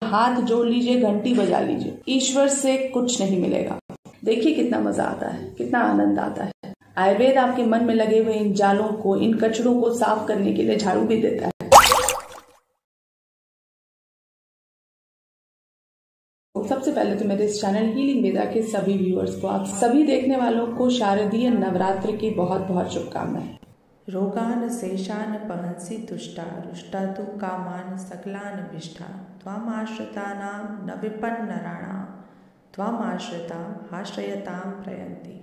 हाथ जोड़ लीजिए, घंटी बजा लीजिए, ईश्वर से कुछ नहीं मिलेगा। देखिए कितना मजा आता है, कितना आनंद आता है। आयुर्वेद आपके मन में लगे हुए इन जालों को, इन कचड़ों को साफ करने के लिए झाड़ू भी देता है। सबसे पहले तो मेरे इस चैनल हीलिंग वेदा के सभी व्यूअर्स को, आप सभी देखने वालों को शारदीय नवरात्र की बहुत बहुत शुभकामनाएं। रोगान शेषान पहंसि तुष्टा रुष्टा तु कामान सकलान विष्ठा त्वामाश्रितानां न विपन्नराणां त्वामाश्रितां हाश्रयतां प्रयन्ति।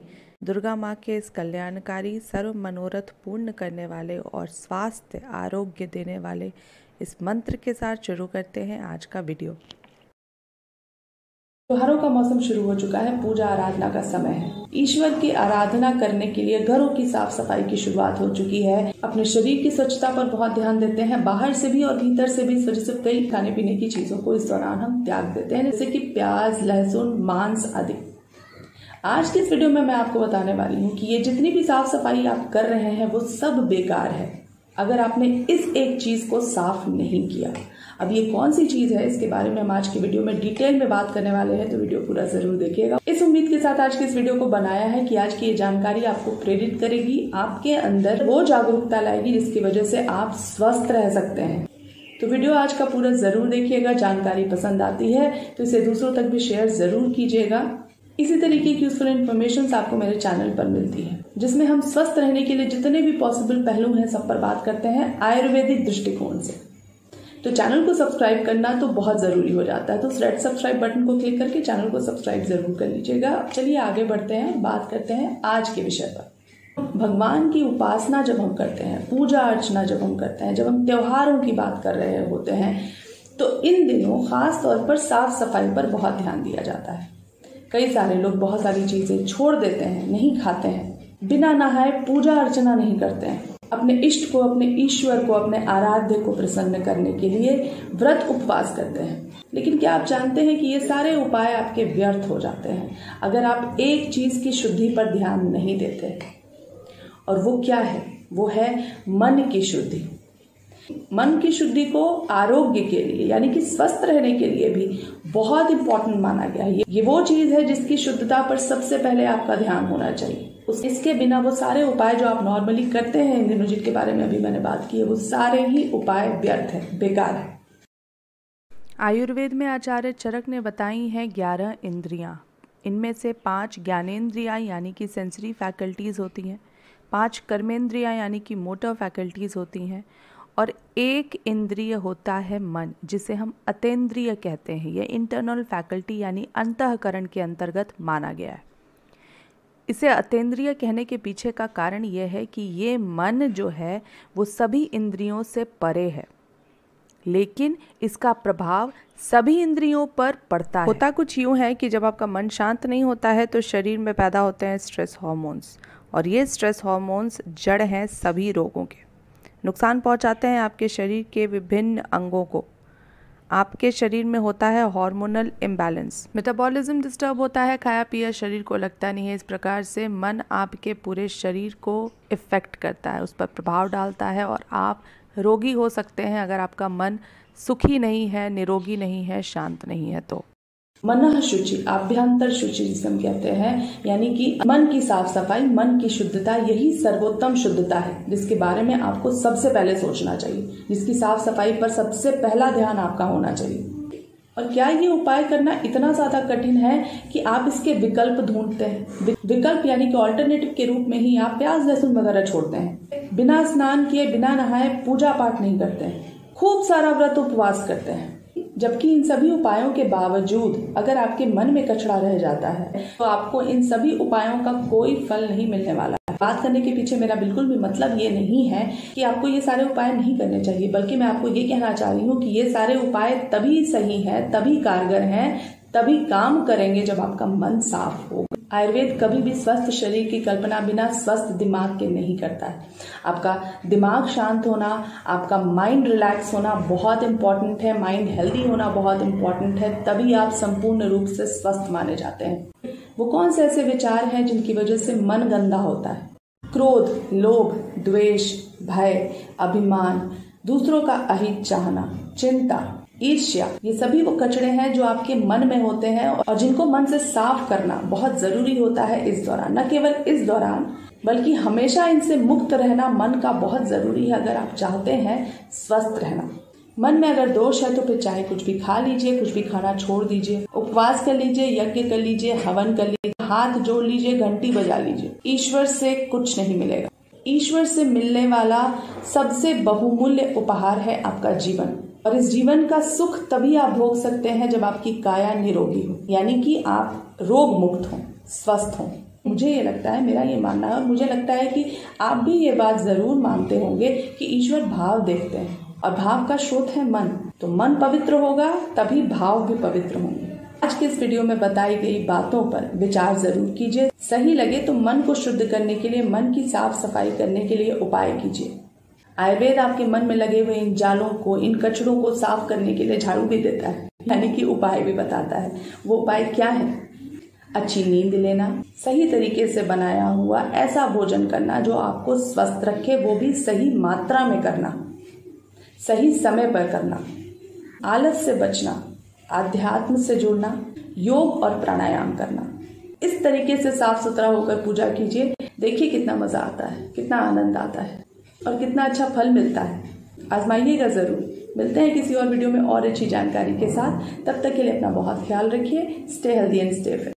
दुर्गा माँ के इस कल्याणकारी, सर्व मनोरथ पूर्ण करने वाले और स्वास्थ्य आरोग्य देने वाले इस मंत्र के साथ शुरू करते हैं आज का वीडियो। त्योहारों का मौसम शुरू हो चुका है, पूजा आराधना का समय है। ईश्वर की आराधना करने के लिए घरों की साफ सफाई की शुरुआत हो चुकी है। अपने शरीर की स्वच्छता पर बहुत ध्यान देते हैं, बाहर से भी और भीतर से भी। इस वजह से कई खाने पीने की चीजों को इस दौरान हम त्याग देते हैं, जैसे कि प्याज, लहसुन, मांस आदि। आज की इस वीडियो में मैं आपको बताने वाली हूँ कि ये जितनी भी साफ सफाई आप कर रहे हैं वो सब बेकार है अगर आपने इस एक चीज को साफ नहीं किया। अब ये कौन सी चीज है, इसके बारे में हम आज की वीडियो में डिटेल में बात करने वाले हैं, तो वीडियो पूरा जरूर देखिएगा। इस उम्मीद के साथ आज की इस वीडियो को बनाया है कि आज की ये जानकारी आपको प्रेरित करेगी, आपके अंदर वो जागरूकता लाएगी जिसकी वजह से आप स्वस्थ रह सकते हैं। तो वीडियो आज का पूरा जरूर देखिएगा। जानकारी पसंद आती है तो इसे दूसरों तक भी शेयर जरूर कीजिएगा। इसी तरीके की यूजफुल इन्फॉर्मेशन आपको मेरे चैनल पर मिलती है, जिसमें हम स्वस्थ रहने के लिए जितने भी पॉसिबल पहलू हैं सब पर बात करते हैं आयुर्वेदिक दृष्टिकोण से। तो चैनल को सब्सक्राइब करना तो बहुत जरूरी हो जाता है, तो रेड सब्सक्राइब बटन को क्लिक करके चैनल को सब्सक्राइब जरूर कर लीजिएगा। चलिए आगे बढ़ते हैं, बात करते हैं आज के विषय पर। भगवान की उपासना जब हम करते हैं, पूजा अर्चना जब हम करते हैं, जब हम त्योहारों की बात कर रहे होते हैं, तो इन दिनों खास तौर पर साफ सफाई पर बहुत ध्यान दिया जाता है। कई सारे लोग बहुत सारी चीजें छोड़ देते हैं, नहीं खाते हैं, बिना नहाए पूजा अर्चना नहीं करते हैं। अपने इष्ट को, अपने ईश्वर को, अपने आराध्य को प्रसन्न करने के लिए व्रत उपवास करते हैं। लेकिन क्या आप जानते हैं कि ये सारे उपाय आपके व्यर्थ हो जाते हैं अगर आप एक चीज की शुद्धि पर ध्यान नहीं देते। और वो क्या है? वो है मन की शुद्धि। मन की शुद्धि को आरोग्य के लिए यानी कि स्वस्थ रहने के लिए भी बहुत इंपॉर्टेंट माना गया है। ये वो चीज है जिसकी शुद्धता पर सबसे पहले आपका ध्यान होना चाहिए। इसके बिना वो सारे उपाय जो आप नॉर्मली करते हैं इन दिनों, जिनके बारे में अभी मैंने बात की है, वो सारे ही उपाय व्यर्थ है, बेकार है। आयुर्वेद में आचार्य चरक ने बताई हैं 11 इंद्रियां। इनमें से 5 ज्ञानेंद्रियां यानी कि सेंसरी फैकल्टीज होती हैं, 5 कर्मेंद्रियां यानी कि मोटर फैकल्टीज होती हैं, और 1 इंद्रिय होता है मन, जिसे हम अतेंद्रिय कहते हैं। यह इंटरनल फैकल्टी यानी अंतःकरण के अंतर्गत माना गया है। इसे अतेंद्रिय कहने के पीछे का कारण यह है कि ये मन जो है वो सभी इंद्रियों से परे है, लेकिन इसका प्रभाव सभी इंद्रियों पर पड़ता है। होता कुछ यूँ है कि जब आपका मन शांत नहीं होता है तो शरीर में पैदा होते हैं स्ट्रेस हार्मोन्स, और ये स्ट्रेस हार्मोन्स जड़ हैं सभी रोगों के। नुकसान पहुंचाते हैं आपके शरीर के विभिन्न अंगों को। आपके शरीर में होता है हार्मोनल इम्बैलेंस, मेटाबॉलिज्म डिस्टर्ब होता है, खाया पिया शरीर को लगता नहीं है। इस प्रकार से मन आपके पूरे शरीर को इफ़ेक्ट करता है, उस पर प्रभाव डालता है, और आप रोगी हो सकते हैं अगर आपका मन सुखी नहीं है, निरोगी नहीं है, शांत नहीं है। तो मनः शुचि, आभ्यंतर शुचि जिसे हम कहते हैं, यानी कि मन की साफ सफाई, मन की शुद्धता, यही सर्वोत्तम शुद्धता है जिसके बारे में आपको सबसे पहले सोचना चाहिए, जिसकी साफ सफाई पर सबसे पहला ध्यान आपका होना चाहिए। और क्या ये उपाय करना इतना ज्यादा कठिन है कि आप इसके विकल्प ढूंढते हैं? विकल्प यानी कि ऑल्टरनेटिव के रूप में ही आप प्याज लहसुन वगैरह छोड़ते हैं, बिना स्नान किए, बिना नहाए पूजा पाठ नहीं करते हैं, खूब सारा व्रत उपवास करते हैं। जबकि इन सभी उपायों के बावजूद अगर आपके मन में कचरा रह जाता है तो आपको इन सभी उपायों का कोई फल नहीं मिलने वाला है। बात करने के पीछे मेरा बिल्कुल भी मतलब ये नहीं है कि आपको ये सारे उपाय नहीं करने चाहिए, बल्कि मैं आपको ये कहना चाह रही हूँ कि ये सारे उपाय तभी सही है, तभी कारगर हैं, तभी काम करेंगे जब आपका मन साफ होगा। आयुर्वेद कभी भी स्वस्थ शरीर की कल्पना बिना स्वस्थ दिमाग के नहीं करता है। आपका दिमाग शांत होना, आपका माइंड रिलैक्स होना बहुत इंपॉर्टेंट है, माइंड हेल्दी होना बहुत इंपॉर्टेंट है, तभी आप संपूर्ण रूप से स्वस्थ माने जाते हैं। वो कौन से ऐसे विचार हैं जिनकी वजह से मन गंदा होता है? क्रोध, लोभ, द्वेष, भय, अभिमान, दूसरों का अहित चाहना, चिंता, ईर्ष्या, ये सभी वो कचरे हैं जो आपके मन में होते हैं और जिनको मन से साफ करना बहुत जरूरी होता है इस दौरान। न केवल इस दौरान बल्कि हमेशा इनसे मुक्त रहना मन का बहुत जरूरी है अगर आप चाहते हैं स्वस्थ रहना। मन में अगर दोष है तो फिर चाहे कुछ भी खा लीजिए, कुछ भी खाना छोड़ दीजिए, उपवास कर लीजिए, यज्ञ कर लीजिए, हवन कर लीजिए, हाथ जोड़ लीजिए, घंटी बजा लीजिए, ईश्वर से कुछ नहीं मिलेगा। ईश्वर से मिलने वाला सबसे बहुमूल्य उपहार है आपका जीवन, और इस जीवन का सुख तभी आप भोग सकते हैं जब आपकी काया निरोगी हो, यानी कि आप रोग मुक्त हो, स्वस्थ हो। मुझे ये लगता है, मेरा ये मानना है और मुझे लगता है कि आप भी ये बात जरूर मानते होंगे कि ईश्वर भाव देखते हैं और भाव का स्रोत है मन। तो मन पवित्र होगा तभी भाव भी पवित्र होंगे। आज के इस वीडियो में बताई गई बातों पर विचार जरूर कीजिए। सही लगे तो मन को शुद्ध करने के लिए, मन की साफ सफाई करने के लिए उपाय कीजिए। आयुर्वेद आपके मन में लगे हुए इन जालों को, इन कचरों को साफ करने के लिए झाड़ू भी देता है, यानी कि उपाय भी बताता है। वो उपाय क्या है? अच्छी नींद लेना, सही तरीके से बनाया हुआ ऐसा भोजन करना जो आपको स्वस्थ रखे, वो भी सही मात्रा में करना, सही समय पर करना, आलस से बचना, आध्यात्म से जुड़ना, योग और प्राणायाम करना। इस तरीके से साफ सुथरा होकर पूजा कीजिए। देखिए कितना मजा आता है, कितना आनंद आता है और कितना अच्छा फल मिलता है। आजमाइएगा जरूर। मिलते हैं किसी और वीडियो में और अच्छी जानकारी के साथ। तब तक के लिए अपना बहुत ख्याल रखिए। Stay healthy and stay fit.